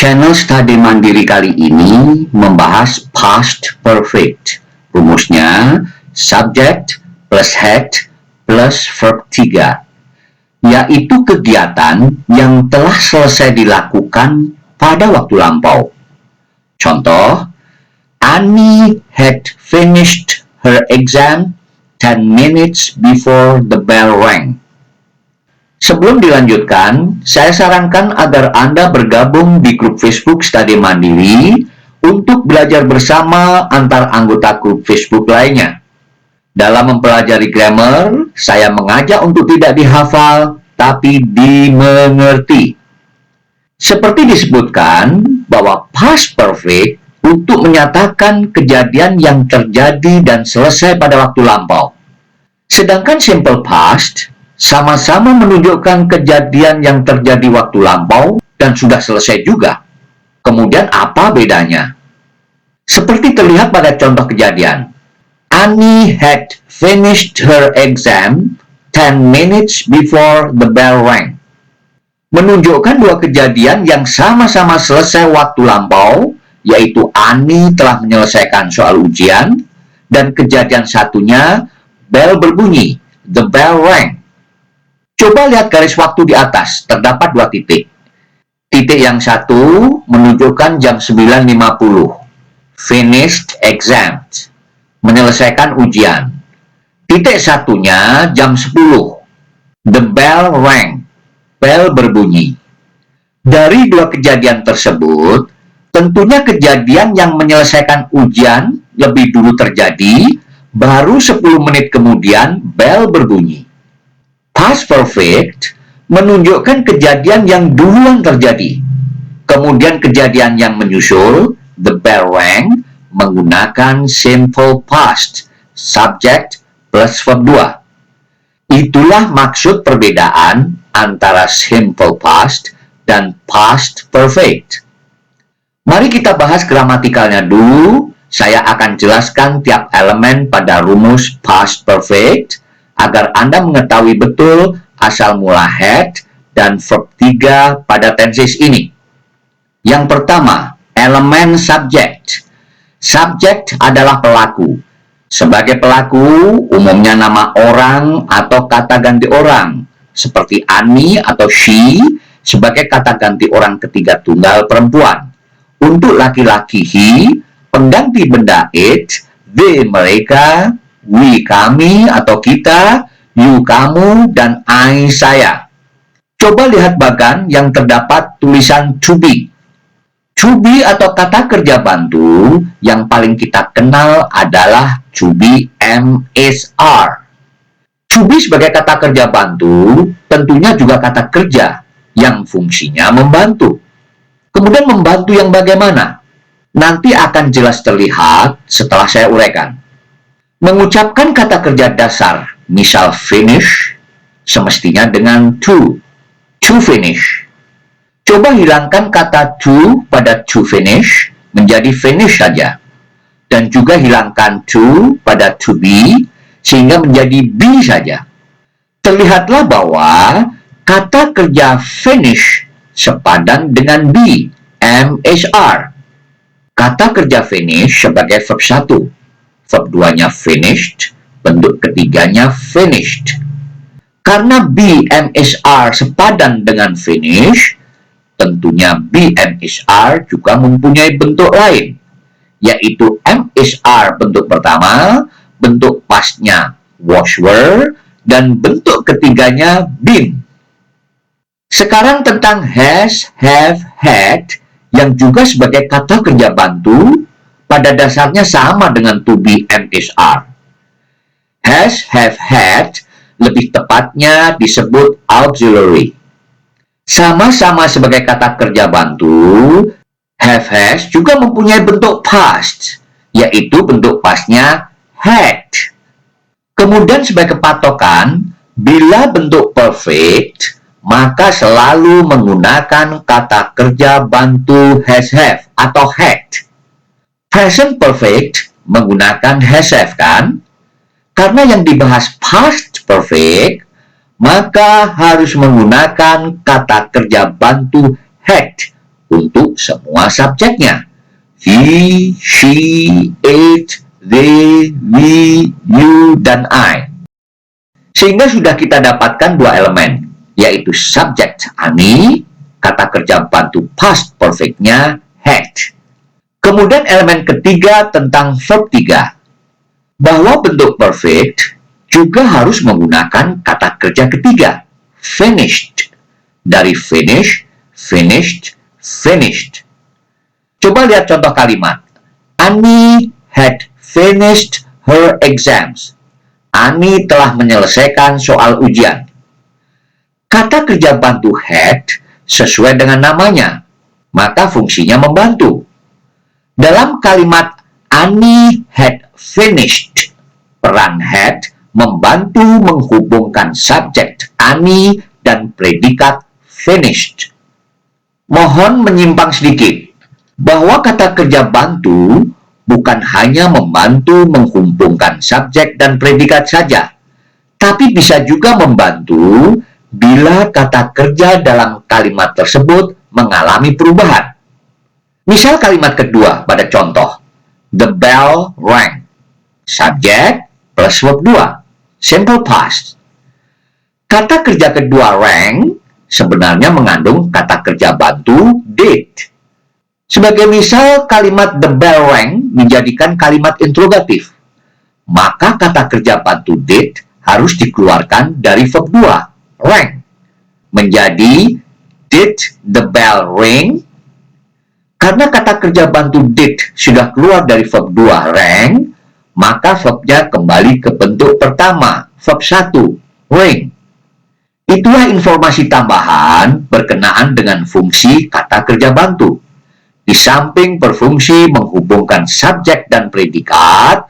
Channel Study Mandiri kali ini membahas past perfect. Rumusnya subject plus head plus verb 3, yaitu kegiatan yang telah selesai dilakukan pada waktu lampau. Contoh, Annie had finished her exam 10 minutes before the bell rang. Sebelum dilanjutkan, saya sarankan agar Anda bergabung di grup Facebook Study Mandiri untuk belajar bersama antar anggota grup Facebook lainnya. Dalam mempelajari grammar, saya mengajak untuk tidak dihafal, tapi dimengerti. Seperti disebutkan bahwa past perfect untuk menyatakan kejadian yang terjadi dan selesai pada waktu lampau. Sedangkan simple past sama-sama menunjukkan kejadian yang terjadi waktu lampau dan sudah selesai juga. Kemudian apa bedanya? Seperti terlihat pada contoh kejadian. Annie had finished her exam 10 minutes before the bell rang. Menunjukkan dua kejadian yang sama-sama selesai waktu lampau, yaitu Annie telah menyelesaikan soal ujian, dan kejadian satunya, bell berbunyi, the bell rang. Coba lihat garis waktu di atas, terdapat dua titik. Titik yang satu menunjukkan jam 9.50, finished exam, menyelesaikan ujian. Titik satunya jam 10, the bell rang, bell berbunyi. Dari dua kejadian tersebut, tentunya kejadian yang menyelesaikan ujian lebih dulu terjadi, baru 10 menit kemudian bell berbunyi. Past perfect menunjukkan kejadian yang duluan terjadi. Kemudian kejadian yang menyusul, the bell rang, menggunakan simple past, subject plus verb 2. Itulah maksud perbedaan antara simple past dan past perfect. Mari kita bahas gramatikalnya dulu. Saya akan jelaskan tiap elemen pada rumus past perfect, agar Anda mengetahui betul asal mula head dan verb 3 pada tenses ini. Yang pertama, elemen subject. Subject adalah pelaku. Sebagai pelaku, umumnya nama orang atau kata ganti orang, seperti Annie atau she, sebagai kata ganti orang ketiga tunggal perempuan. Untuk laki-laki he, pengganti benda it, they mereka, we kami atau kita, you kamu, dan I saya. Coba lihat bagan yang terdapat tulisan to be. To be atau kata kerja bantu yang paling kita kenal adalah to be MSR. To be sebagai kata kerja bantu tentunya juga kata kerja yang fungsinya membantu. Kemudian membantu yang bagaimana? Nanti akan jelas terlihat setelah saya uraikan. Mengucapkan kata kerja dasar, misal finish, semestinya dengan to finish. Coba hilangkan kata to pada to finish, menjadi finish saja. Dan juga hilangkan to pada to be, sehingga menjadi be saja. Terlihatlah bahwa kata kerja finish sepadan dengan be, MSR. Kata kerja finish sebagai verb 1. Verb 2-nya finished, bentuk ketiganya finished. Karena be MSR sepadan dengan finish, tentunya be MSR juga mempunyai bentuk lain, yaitu MSR bentuk pertama, bentuk pastnya was were, dan bentuk ketiganya been. Sekarang tentang has, have, had, yang juga sebagai kata kerja bantu, pada dasarnya sama dengan to be MSR. Has, have, had, lebih tepatnya disebut auxiliary. Sama-sama sebagai kata kerja bantu, have, has juga mempunyai bentuk past, yaitu bentuk pastnya had. Kemudian sebagai patokan, bila bentuk perfect, maka selalu menggunakan kata kerja bantu has, have, atau had. Present perfect menggunakan has, have, kan? Karena yang dibahas past perfect, maka harus menggunakan kata kerja bantu had untuk semua subjeknya. He, she, it, they, we, you, dan I. Sehingga sudah kita dapatkan dua elemen, yaitu subjek Ani, kata kerja bantu past perfect-nya had. Kemudian elemen ketiga tentang verb 3, bahwa bentuk perfect juga harus menggunakan kata kerja ketiga, finished. Dari finish, finished, finished. Coba lihat contoh kalimat. Ani had finished her exams. Ani telah menyelesaikan soal ujian. Kata kerja bantu had sesuai dengan namanya, maka fungsinya membantu. Dalam kalimat Ani had finished, peran had membantu menghubungkan subjek Ani dan predikat finished. Mohon menyimpang sedikit, bahwa kata kerja bantu bukan hanya membantu menghubungkan subjek dan predikat saja, tapi bisa juga membantu bila kata kerja dalam kalimat tersebut mengalami perubahan. Misal kalimat kedua pada contoh, the bell rang. Subjek plus verb 2, simple past. Kata kerja kedua rang sebenarnya mengandung kata kerja bantu did. Sebagai misal, kalimat the bell rang menjadikan kalimat interrogatif. Maka kata kerja bantu did harus dikeluarkan dari verb 2, rang. Menjadi did the bell ring. Karena kata kerja bantu did sudah keluar dari verb 2, rang, maka verbnya kembali ke bentuk pertama, verb 1, ring. Itulah informasi tambahan berkenaan dengan fungsi kata kerja bantu. Di samping berfungsi menghubungkan subjek dan predikat,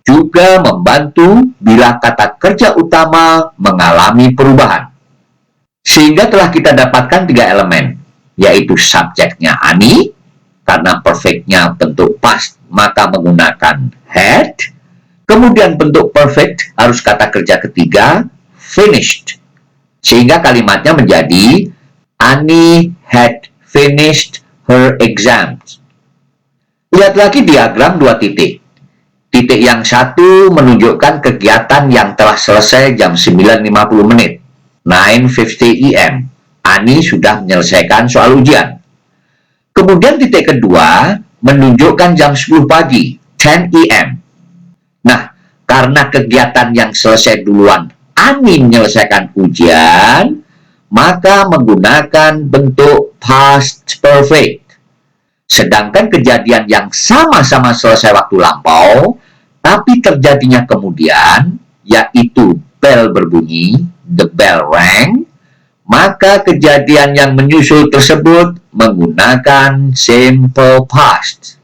juga membantu bila kata kerja utama mengalami perubahan. Sehingga telah kita dapatkan 3 elemen, yaitu subjeknya Ani, karena perfect-nya bentuk past, maka menggunakan had. Kemudian bentuk perfect harus kata kerja ketiga, finished. Sehingga kalimatnya menjadi Ani had finished her exams. Lihat lagi diagram 2 titik. Titik yang satu menunjukkan kegiatan yang telah selesai jam 9.50 menit, 9:50 AM. Ani sudah menyelesaikan soal ujian. Kemudian titik kedua menunjukkan jam 10 pagi, 10 AM. Nah, karena kegiatan yang selesai duluan Ani menyelesaikan ujian, maka menggunakan bentuk past perfect. Sedangkan kejadian yang sama-sama selesai waktu lampau, tapi terjadinya kemudian, yaitu bell berbunyi, the bell rang, maka kejadian yang menyusul tersebut menggunakan simple past.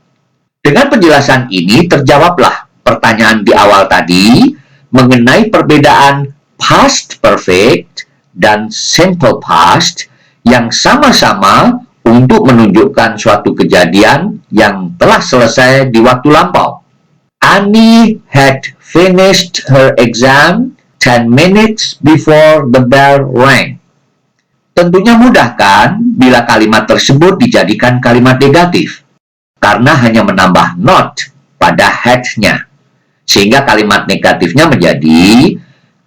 Dengan penjelasan ini terjawablah pertanyaan di awal tadi mengenai perbedaan past perfect dan simple past yang sama-sama untuk menunjukkan suatu kejadian yang telah selesai di waktu lampau. Annie had finished her exam 10 minutes before the bell rang. Tentunya mudah kan bila kalimat tersebut dijadikan kalimat negatif, karena hanya menambah not pada had-nya. Sehingga kalimat negatifnya menjadi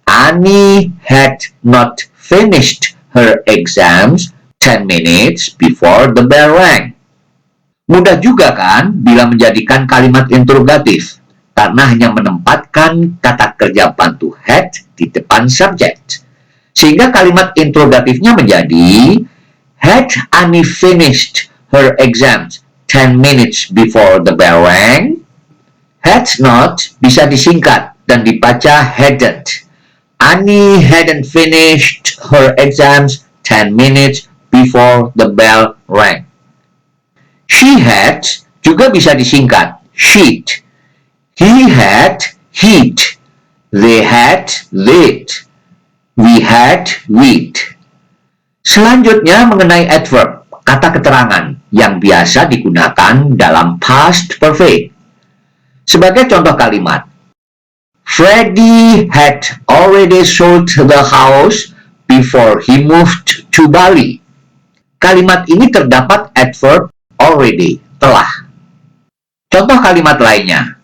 Annie had not finished her exams 10 minutes before the bell rang. Mudah juga kan bila menjadikan kalimat interrogatif, karena hanya menempatkan kata kerja bantu had di depan subjek. Sehingga kalimat interrogatifnya menjadi had Annie finished her exams 10 minutes before the bell rang? Had not bisa disingkat dan dibaca hadn't. Annie hadn't finished her exams 10 minutes before the bell rang. She had juga bisa disingkat she'd. He had he'd. They had they'd. We had we'd. Selanjutnya mengenai adverb, kata keterangan yang biasa digunakan dalam past perfect. Sebagai contoh kalimat, Freddie had already sold the house before he moved to Bali. kalimat ini terdapat adverb already, telah. Contoh kalimat lainnya.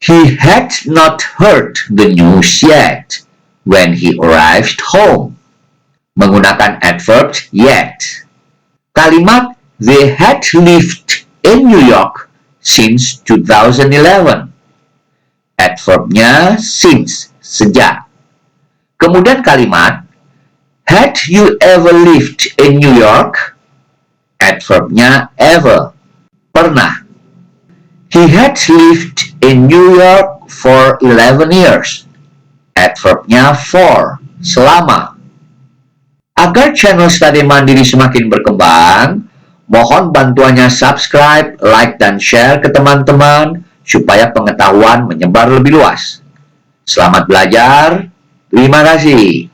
He had not heard the news yet when he arrived home. Menggunakan adverb yet. Kalimat they had lived in New York since 2011. Adverbnya since, sejak. Kemudian kalimat had you ever lived in New York? Adverbnya ever, pernah. He had lived in New York for 11 years. Adverbnya for, selama. Agar channel Study Mandiri semakin berkembang, mohon bantuannya subscribe, like, dan share ke teman-teman supaya pengetahuan menyebar lebih luas. Selamat belajar. Terima kasih.